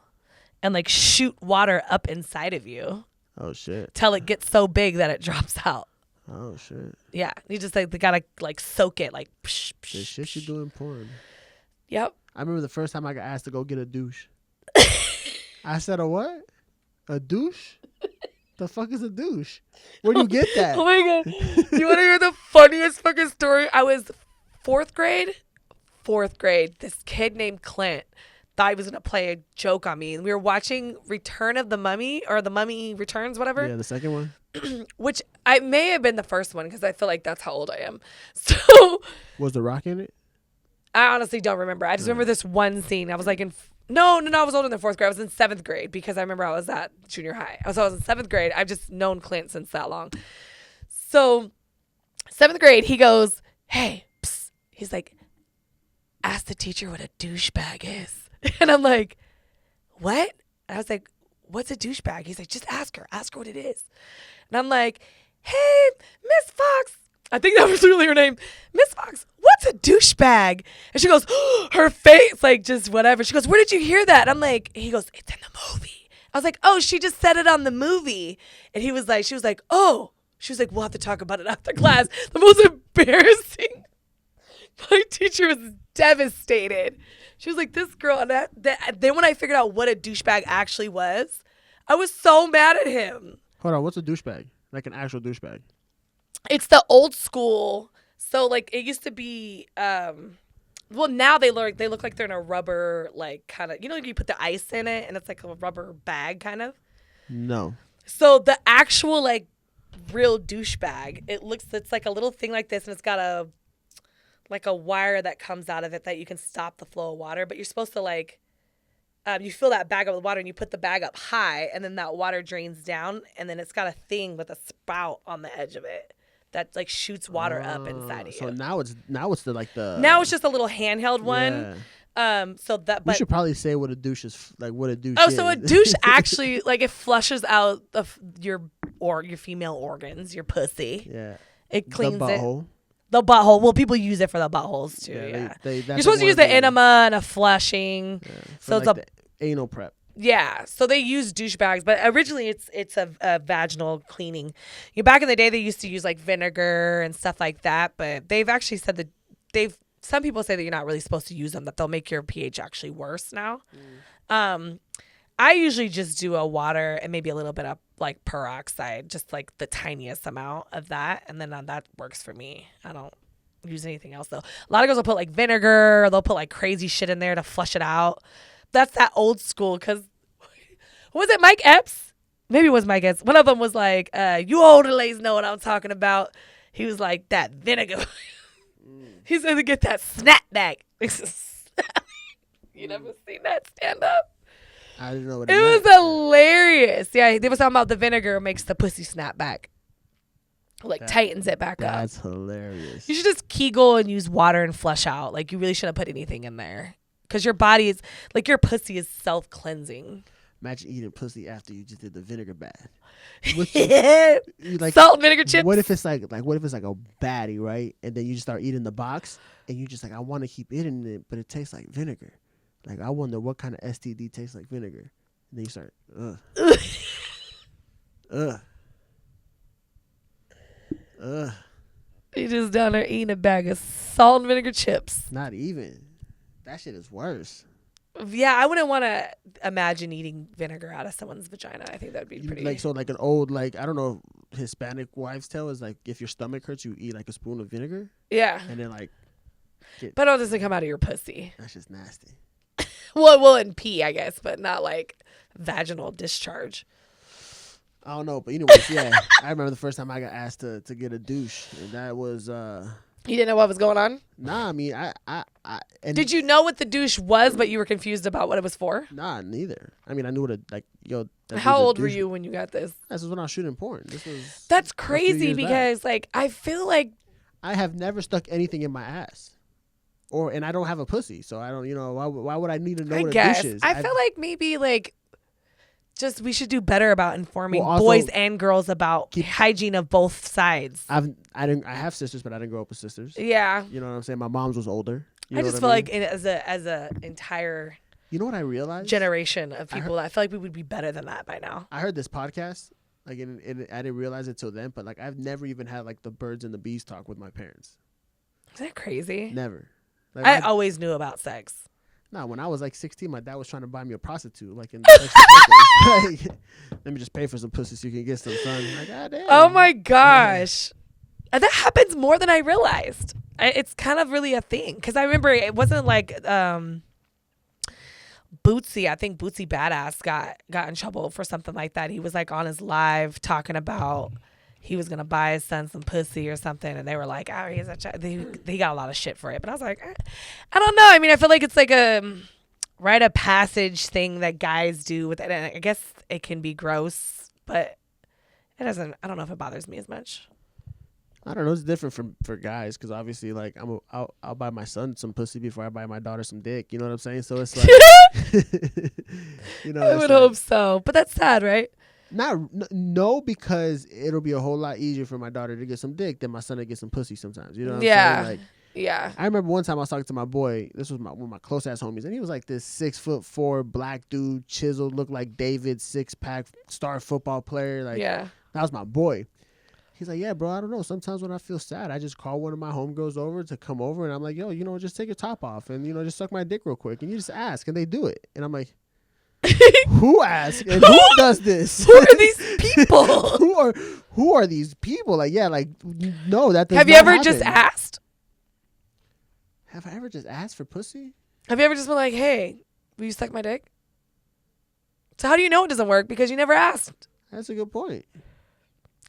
and like shoot water up inside of you. Oh, shit. Till it gets so big that it drops out. Oh, shit. Yeah. You just like, they gotta like soak it like. Psh, psh, The shit you do in porn. Yep. I remember the first time I got asked to go get a douche. I said, a what? A douche? The fuck is a douche? Where do you get that? Oh my God. You want to hear the funniest fucking story? I was fourth grade. This kid named Clint thought he was going to play a joke on me. And we were watching Return of the Mummy or The Mummy Returns, whatever. Yeah, the second one. Which I may have been the first one because I feel like that's how old I am. So. Was The Rock in it? I honestly don't remember. I just remember this one scene. I was like No, I was older than 4th grade. I was in 7th grade because I remember I was at junior high. So I was in 7th grade. I've just known Clint since that long. So 7th grade, he goes, hey, psst. He's like, ask the teacher what a douchebag is. And I'm like, what? And I was like, what's a douchebag? He's like, just ask her. Ask her what it is. And I'm like, hey, Miss Fox. I think that was really her name. Miss Fox, what's a douchebag? And she goes, her face, like just whatever. She goes, where did you hear that? I'm like, he goes, it's in the movie. I was like, oh, she just said it on the movie. And she was like, oh. She was like, we'll have to talk about it after class. The most embarrassing. My teacher was devastated. She was like, this girl. And then when I figured out what a douchebag actually was, I was so mad at him. Hold on, what's a douchebag? Like an actual douchebag? It's the old school. So like it used to be well now they look like they're in a rubber like kind of, you know, like you put the ice in it and it's like a rubber bag kind of. No. So the actual like real douchebag, it's like a little thing like this and it's got a wire that comes out of it that you can stop the flow of water, but you're supposed to like you fill that bag up with water and you put the bag up high and then that water drains down and then it's got a thing with a spout on the edge of it that like shoots water up inside of you. So now it's the now it's just a little handheld one. Yeah. So that, We but should probably say what a douche is like. What a douche. oh, is. so a douche actually like it flushes out your female organs, your pussy. Yeah. It cleans the butthole. it. The butthole. Well, people use it for the buttholes too. Yeah. That's You're supposed to use the enema and a flushing. Yeah, so like it's the anal prep. Yeah, so they use douche bags, but originally it's a vaginal cleaning. Back in the day, they used to use like vinegar and stuff like that, but they've actually said that some people say that you're not really supposed to use them, that they'll make your pH actually worse now. I usually just do a water and maybe a little bit of like peroxide, just like the tiniest amount of that, and then that works for me. I don't use anything else though. A lot of girls will put like vinegar, or they'll put like crazy shit in there to flush it out. That's that old school, because was it Mike Epps? Maybe it was Mike Epps. One of them was like, you older ladies know what I'm talking about. He was like, that vinegar. He's going to get that snapback. You never seen that stand up? I didn't know what it was hilarious. Yeah, they was talking about the vinegar makes the pussy snap back. Like tightens it back up. That's hilarious. You should just Kegel and use water and flush out. Like you really shouldn't put anything in there. Because your body is, like your pussy is self-cleansing. Imagine eating pussy after you just did the vinegar bath. Like, salt and vinegar chips. What if it's like a baddie, right? And then you just start eating the box, and you just like, I want to keep eating it, but it tastes like vinegar. Like, I wonder what kind of STD tastes like vinegar. And then you start, You just down there eating a bag of salt and vinegar chips. Not even. That shit is worse. Yeah, I wouldn't want to imagine eating vinegar out of someone's vagina. I think that would be pretty. Like an old, like, I don't know, Hispanic wives' tale is like, if your stomach hurts, you eat like a spoon of vinegar. Yeah. And then like. But it doesn't come out of your pussy. That's just nasty. well, in pee, I guess, but not like vaginal discharge. I don't know, but anyways, yeah. I remember the first time I got asked to get a douche, and that was. You didn't know what was going on? Nah, I mean, and did you know what the douche was, but you were confused about what it was for? Nah, neither. I mean, I knew How old were you when you got this? This was when I was shooting porn. That's crazy because, like, I feel like I have never stuck anything in my ass, and I don't have a pussy, so I don't. Why would I need to know what a douche is? I feel like maybe like. Just we should do better about informing boys and girls about hygiene of both sides. I have sisters, but I didn't grow up with sisters. Yeah, you know what I'm saying. My mom's was older. I just feel like as a entire. You know what I realized? Generation of people. I feel like we would be better than that by now. I heard this podcast, like, and I didn't realize it till then, but like I've never even had like the birds and the bees talk with my parents. Is that crazy? Never. Like, I always knew about sex. No, when I was like 16, my dad was trying to buy me a prostitute. Like, let me just pay for some pussy so you can get some, son. Like, God damn. Oh my gosh, that happens more than I realized. It's kind of really a thing because I remember it wasn't like Bootsy. I think Bootsy Badass got in trouble for something like that. He was like on his live talking about he was gonna buy his son some pussy or something, and they were like, "Oh, he's a child." He got a lot of shit for it, but I was like, I don't know. I mean, I feel like it's like a rite of passage thing that guys do with it. And I guess it can be gross, but it doesn't. I don't know if it bothers me as much. I don't know. It's different for guys because obviously, like, I'll buy my son some pussy before I buy my daughter some dick. You know what I'm saying? So it's like, I would hope so, but that's sad, right? No, because it'll be a whole lot easier for my daughter to get some dick than my son to get some pussy sometimes. You know what I'm saying? Like, yeah. I remember one time I was talking to my boy. This was one of my close ass homies, and he was like this 6'4" black dude, chiseled, looked like David, 6-pack, star football player. Like, that was my boy. He's like, yeah, bro, I don't know. Sometimes when I feel sad, I just call one of my homegirls over to come over, and I'm like, yo, just take your top off and just suck my dick real quick, and you just ask, and they do it, and I'm like. Who asks and who does this? Who are these people? who are these people? Like, yeah, like, no, that does Have you ever just asked? Have I ever just asked for pussy? Have you ever just been like, hey, will you suck my dick? So how do you know it doesn't work? Because you never asked. That's a good point.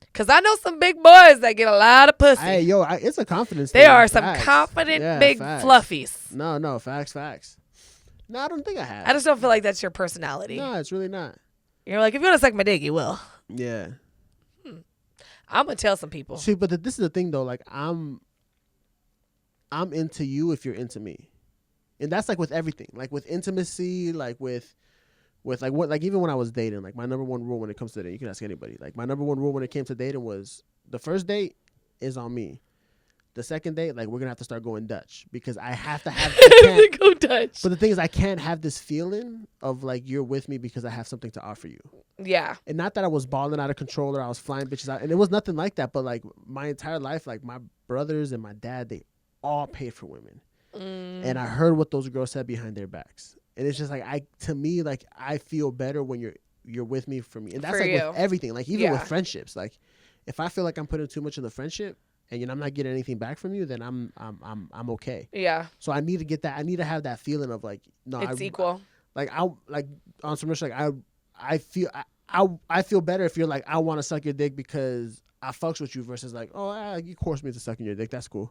Because I know some big boys that get a lot of pussy. Hey, yo, it's a confidence thing. They are facts. Some confident big fluffies. No, facts. No, I don't think I have. I just don't feel like that's your personality. No, it's really not. You're like, if you want to suck my dick, you will. Yeah. I'm gonna tell some people. See, but this is the thing though. Like I'm into you if you're into me, and that's like with everything. Like with intimacy, like with like what, like even when I was dating, like my number one rule when it comes to dating, you can ask anybody. Like my number one rule when it came to dating was the first date is on me. The second date, like we're gonna have to start going Dutch because I have to have. Go Dutch. But the thing is, I can't have this feeling of like you're with me because I have something to offer you. Yeah. And not that I was balling out of control or I was flying bitches out, and it was nothing like that. But like my entire life, like my brothers and my dad, they all paid for women, and I heard what those girls said behind their backs, and it's just like to me, like I feel better when you're with me for me, and that's for like you. with everything, like even with friendships, like if I feel like I'm putting too much in the friendship. And I'm not getting anything back from you, then I'm okay. Yeah. So I need to get that. I need to have that feeling of like, no, it's equal. Like I like on some like I feel better if you're like I want to suck your dick because I fucks with you versus like you forced me to sucking your dick. That's cool.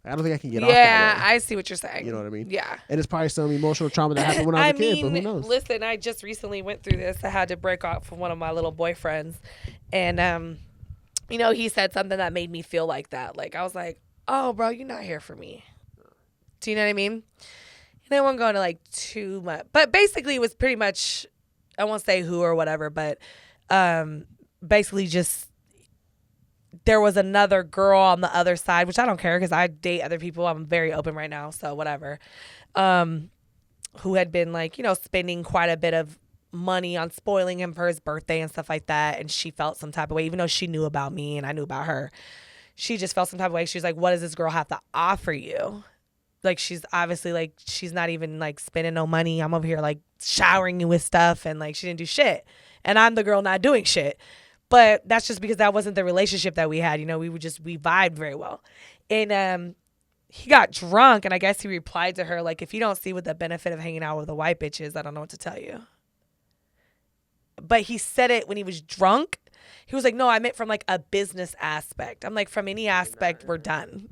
Like, I don't think I can get off that way. Yeah, I see what you're saying. You know what I mean? Yeah. And it's probably some emotional trauma that happened when I was a kid, but who knows? Listen, I just recently went through this. I had to break off from one of my little boyfriends, and you know, he said something that made me feel like that. Like, I was like, oh, bro, you're not here for me. Do you know what I mean? And I won't go into, like, too much. But basically, it was pretty much, I won't say who or whatever, but basically just there was another girl on the other side, which I don't care because I date other people. I'm very open right now, so whatever. Who had been, like, you know, spending quite a bit of money on spoiling him for his birthday and stuff like that, and she felt some type of way, even though she knew about me and I knew about her. She just felt some type of way. She was like, what does this girl have to offer you? Like, she's obviously like, she's not even like spending no money. I'm over here like showering you with stuff, and like she didn't do shit, and I'm the girl not doing shit. But that's just because that wasn't the relationship that we had. You know, we vibed very well. And he got drunk, and I guess he replied to her like, if you don't see what the benefit of hanging out with a white bitch is, I don't know what to tell you. But he said it when he was drunk. He was like, no, I meant from like a business aspect. I'm like, from any aspect, we're done.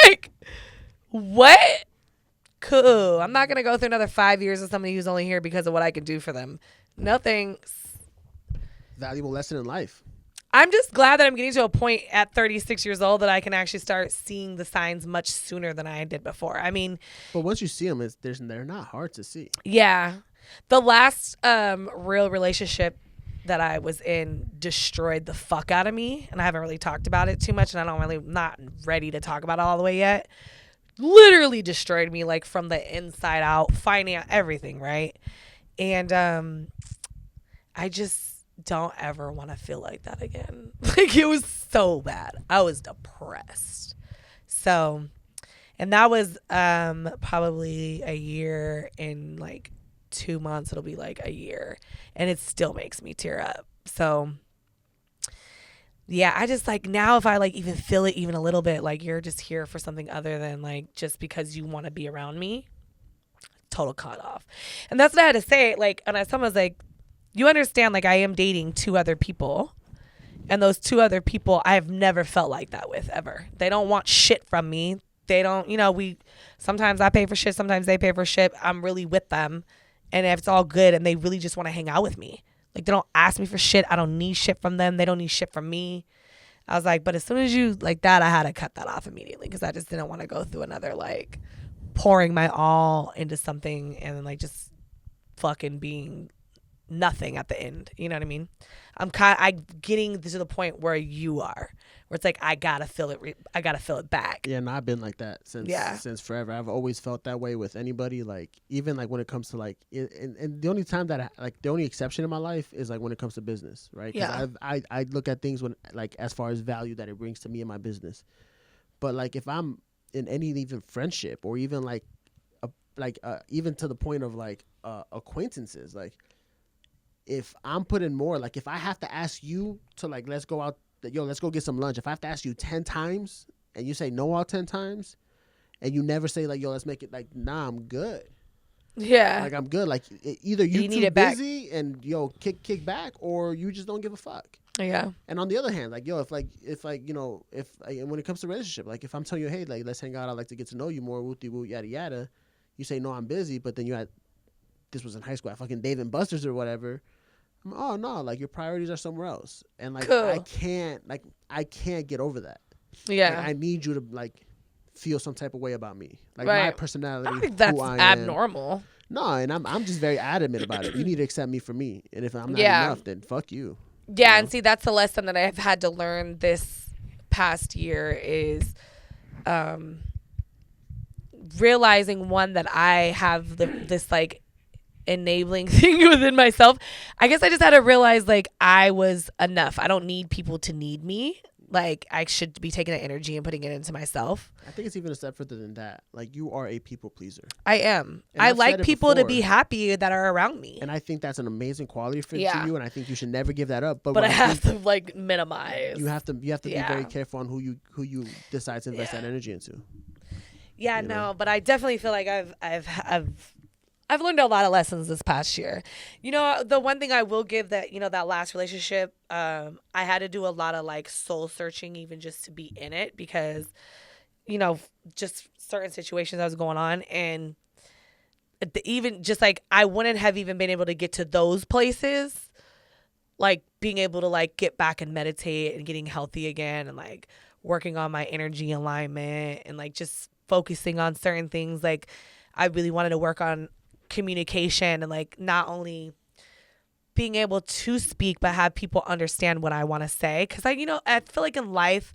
Like, what? Cool. I'm not going to go through another 5 years with somebody who's only here because of what I can do for them. No thanks. Valuable lesson in life. I'm just glad that I'm getting to a point at 36 years old that I can actually start seeing the signs much sooner than I did before. I mean. But once you see them, they're not hard to see. Yeah. The last real relationship that I was in destroyed the fuck out of me, and I haven't really talked about it too much, and not ready to talk about it all the way yet. Literally destroyed me, like from the inside out, finding out everything, right? And I just don't ever want to feel like that again. Like, it was so bad. I was depressed. So, and that was probably a year and like 2 months. It'll be like a year, and it still makes me tear up. So yeah, I just like, now if I like even feel it even a little bit, like you're just here for something other than like just because you want to be around me, total cut off. And that's what I had to say. Like, and someone was like, you understand, like I am dating 2 other people, and those 2 other people I have never felt like that with ever. They don't want shit from me. They don't, you know, sometimes I pay for shit, sometimes they pay for shit. I'm really with them. And if it's all good and they really just want to hang out with me, like they don't ask me for shit. I don't need shit from them. They don't need shit from me. I was like, but as soon as you like that, I had to cut that off immediately because I just didn't want to go through another like pouring my all into something and then like just fucking being nothing at the end. You know what I mean? I'm getting to the point where you are, where it's like I gotta feel it. I gotta feel it back. Yeah, and I've been like that since forever. I've always felt that way with anybody. Like even like when it comes to like, and the only time that the only exception in my life is like when it comes to business, right? Yeah. I look at things when like as far as value that it brings to me and my business. But like if I'm in any even friendship or even like even to the point of like acquaintances, like. If I'm putting more, like if I have to ask you to like, let's go out, let's go get some lunch. If I have to ask you 10 times and you say no all 10 times and you never say like, let's make it like, nah, I'm good. Yeah. Like I'm good. Like either you too busy back. And kick back or you just don't give a fuck. Yeah. And on the other hand, like, when it comes to relationship, like if I'm telling you, hey, like let's hang out. I'd like to get to know you more, woo yada yada. You say, no, I'm busy. But then this was in high school. I fucking Dave and Buster's or whatever. Oh no, like your priorities are somewhere else, and like Cool. I can't get over that. Yeah. Like, I need you to like feel some type of way about me, like Right. my personality. I don't think that's who I am. abnormal. No, and I'm just very adamant about it. You need to accept me for me, and if I'm not Yeah. enough, then fuck you. Yeah, and see, that's the lesson that I've had to learn this past year is realizing, one, that I have this like enabling thing within myself. I guess I just had to realize like I was enough. I don't need people to need me. Like I should be taking that energy and putting it into myself. I think it's even a step further than that. Like you are a people pleaser. I am. And I I've like said it people to before. be happy that are around me. And I think that's an amazing quality for Yeah. you, and I think you should never give that up. But what I have to like minimize. you have to be Yeah. very careful on who you decide to invest that energy into. Yeah, you no, know? but I definitely feel like I've learned a lot of lessons this past year. You know, the one thing I will give that, you know, that last relationship, I had to do a lot of like soul searching even just to be in it because, you know, just certain situations that was going on, and even just like I wouldn't have even been able to get to those places, like being able to like get back and meditate and getting healthy again and like working on my energy alignment and like just focusing on certain things. Like I really wanted to work on communication and like not only being able to speak but have people understand what I want to say, because I feel like in life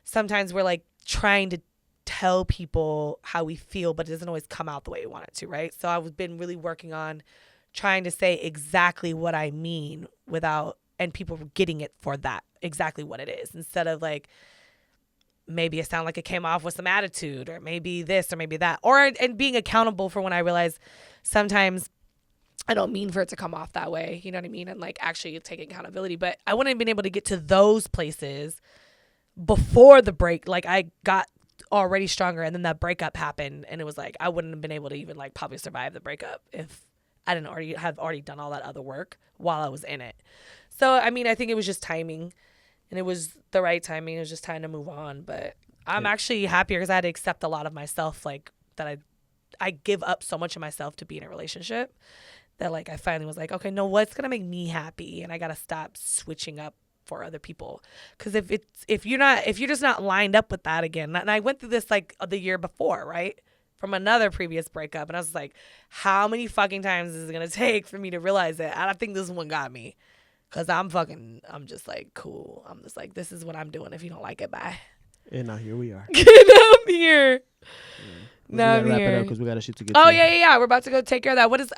sometimes we're like trying to tell people how we feel but it doesn't always come out the way we want it to, right? So I've been really working on trying to say exactly what I mean without and people getting it for that exactly what it is, instead of like maybe it sounded like it came off with some attitude or maybe this or maybe that, and being accountable for when I realize sometimes I don't mean for it to come off that way, you know what I mean? And like actually taking accountability. But I wouldn't have been able to get to those places before the break. Like I got already stronger and then that breakup happened and it was like I wouldn't have been able to even like probably survive the breakup if I didn't already done all that other work while I was in it. So I mean, I think it was just timing. And it was the right timing. It was just time to move on. But I'm actually happier because I had to accept a lot of myself, like that I give up so much of myself to be in a relationship that like I finally was like, okay, no, what's gonna make me happy? And I gotta stop switching up for other people. Because if you're just not lined up with that again, and I went through this like the year before, right? From another previous breakup, and I was like, how many fucking times is it gonna take for me to realize it? I don't think this one got me. Cause I'm just like, cool. I'm just like, this is what I'm doing. If you don't like it, bye. And now here we are. Now I'm here. Now I'm wrap it here. up because we got a shit to get Oh to. yeah. We're about to go take care of that. What is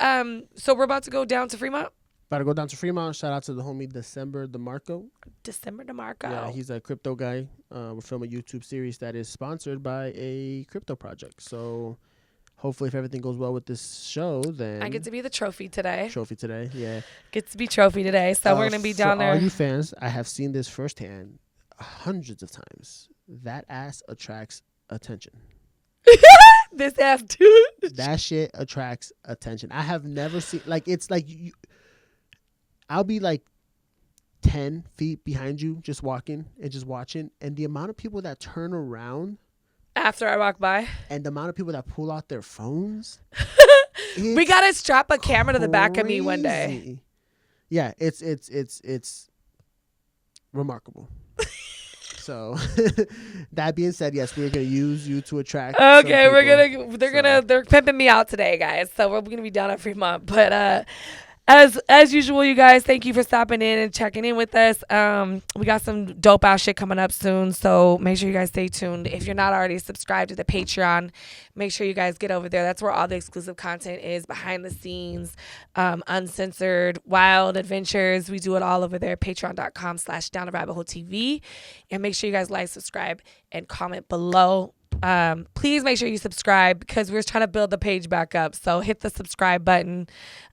So we're about to go down to Fremont. About to go down to Fremont. Shout out to the homie December DeMarco. December DeMarco. Yeah, he's a crypto guy. We're filming a YouTube series that is sponsored by a crypto project. So hopefully, if everything goes well with this show, then I get to be the trophy today. Yeah. Get to be trophy today. So we're gonna be down there. For all you fans, I have seen this firsthand hundreds of times. That ass attracts attention. This ass dude. That shit attracts attention. I have never seen it's like I'll be like 10 feet behind you, just walking and just watching, and the amount of people that turn around After I walk by. and the amount of people that pull out their phones. We gotta strap a camera to the back of me one day. crazy. Yeah, it's remarkable. So that being said, yes, we're gonna use you to attract. Okay, some they're pimping me out today, guys. So we're gonna be down at Fremont. But as usual, you guys, thank you for stopping in and checking in with us. We got some dope ass shit coming up soon, so make sure you guys stay tuned. If you're not already subscribed to the Patreon, make sure you guys get over there. That's where all the exclusive content is, behind the scenes, uncensored, wild adventures. We do it all over there. Patreon.com/DownTheRabbitHoleTV, and make sure you guys like, subscribe, and comment below. Please make sure you subscribe because we're trying to build the page back up. So hit the subscribe button.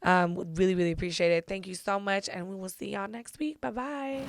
Would really, really appreciate it. Thank you so much. And we will see y'all next week. Bye-bye.